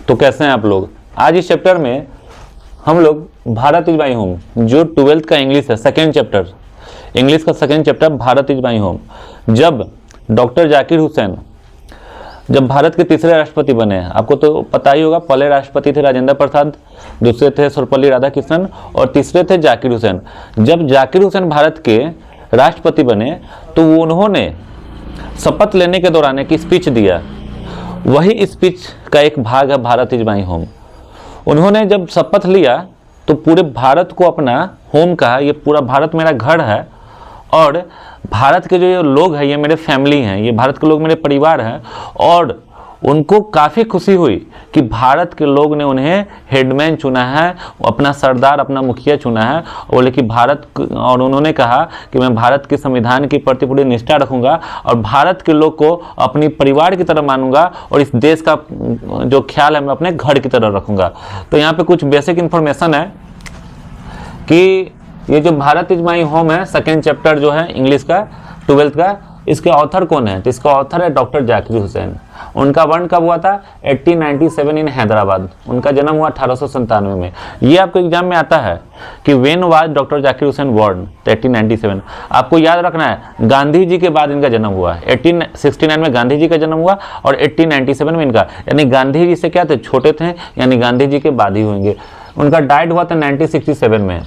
तो कैसे हैं आप लोग। आज इस चैप्टर में हम लोग भारत इज माई होम, जो 12th का इंग्लिश है, सेकेंड चैप्टर, इंग्लिश का second chapter Bharat is my home. जब डॉक्टर जाकिर हुसैन जब भारत के तीसरे राष्ट्रपति बने, आपको तो पता ही होगा, पहले राष्ट्रपति थे राजेंद्र प्रसाद, दूसरे थे सर्वपल्ली राधाकृष्णन और तीसरे थे जाकिर हुसैन। जब जाकिर हुसैन भारत के राष्ट्रपति बने तो उन्होंने शपथ लेने के दौरान एक स्पीच दिया, वही स्पीच का एक भाग है भारत इज माई होम। उन्होंने जब शपथ लिया तो पूरे भारत को अपना होम कहा, ये पूरा भारत मेरा घर है और भारत के जो ये लोग हैं ये मेरे फैमिली हैं, ये भारत के लोग मेरे परिवार हैं। और उनको काफ़ी खुशी हुई कि भारत के लोग ने उन्हें हेडमैन चुना है, अपना सरदार, अपना मुखिया चुना है। बोले कि भारत, और उन्होंने कहा कि मैं भारत के संविधान के प्रति पूरी निष्ठा रखूंगा और भारत के लोग को अपनी परिवार की तरह मानूंगा और इस देश का जो ख्याल है मैं अपने घर की तरह रखूंगा। तो यहाँ पे कुछ बेसिक इन्फॉर्मेशन है कि ये जो भारत इज माई होम है, सेकेंड चैप्टर जो है इंग्लिश का 12th का, इसके ऑथर कौन है? तो इसका ऑथर है डॉक्टर जाकिर हुसैन। उनका बर्न कब हुआ था? 1897 इन हैदराबाद। उनका जन्म हुआ 1897 में। ये आपको एग्जाम में आता है कि when was doctor Zakir Hussain born, तो 1897। आपको याद रखना है गांधी जी के बाद इनका जन्म हुआ। 1869 में गांधी जी का जन्म हुआ और 1897 में इनका, यानी गांधी जी से क्या थे? छोटे थे, यानी गांधी जी के बाद ही होंगे। उनका डाइट हुआ था 1967 में,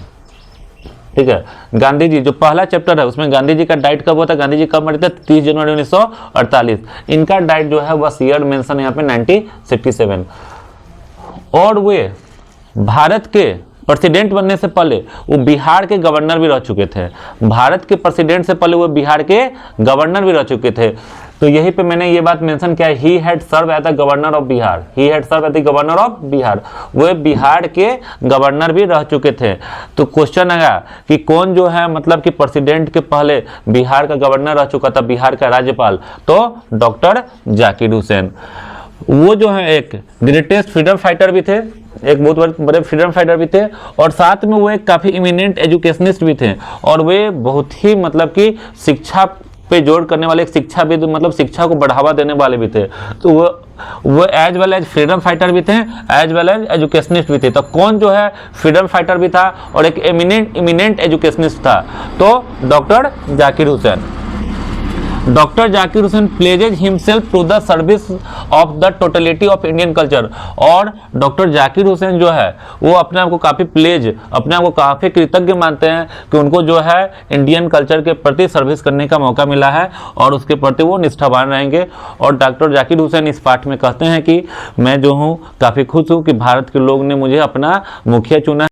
ठीक है। गांधी जी जो पहला चैप्टर है उसमें गांधी जी का डाइट कब हुआ था? गांधी जी कब मरे थे? 30 जनवरी 1948। इनका डाइट जो है बस ईयर मेंशन यहाँ पे 1967। और वे भारत के प्रेसिडेंट बनने से पहले वो बिहार के गवर्नर भी रह चुके थे। भारत के प्रेसिडेंट से पहले वो बिहार के गवर्नर भी रह चुके थे। तो यहीं पे मैंने ये बात मेंशन किया, he had serve as the governor of Bihar, he had serve as the governor of Bihar. वो बिहार के गवर्नर भी रह चुके थे। तो क्वेश्चन आया कि कौन जो है मतलब कि प्रेसिडेंट के पहले बिहार का गवर्नर रह चुका था, बिहार का राज्यपाल? तो डॉक्टर जाकिर हुसैन। वो जो है एक ग्रेटेस्ट फ्रीडम फाइटर भी थे, एक बहुत बड़े फ्रीडम फाइटर भी थे और साथ में वो एक काफ़ी इमिनेंट एजुकेशनिस्ट भी थे। और वे बहुत ही मतलब कि शिक्षा पे जोर करने वाले, एक शिक्षा भी, मतलब शिक्षा को बढ़ावा देने वाले भी थे। तो वो as well as freedom fighter भी थे, एज वेल एज एजुकेशनिस्ट भी थे। तो कौन जो है फ्रीडम फाइटर भी था और एक इमिनेंट एजुकेशनिस्ट था? तो doctor Zakir Hussain. Doctor Zakir Hussain pledges himself to the service of the totality of Indian culture. और डॉक्टर जाकिर हुसैन जो है वो अपने आप को काफ़ी अपने आप को काफ़ी कृतज्ञ मानते हैं कि उनको जो है इंडियन कल्चर के प्रति सर्विस करने का मौका मिला है और उसके प्रति वो निष्ठावान रहेंगे। और डॉक्टर जाकिर हुसैन इस पाठ में कहते हैं कि मैं जो हूँ काफ़ी खुश हूँ कि भारत के लोग ने मुझे अपना मुखिया चुना।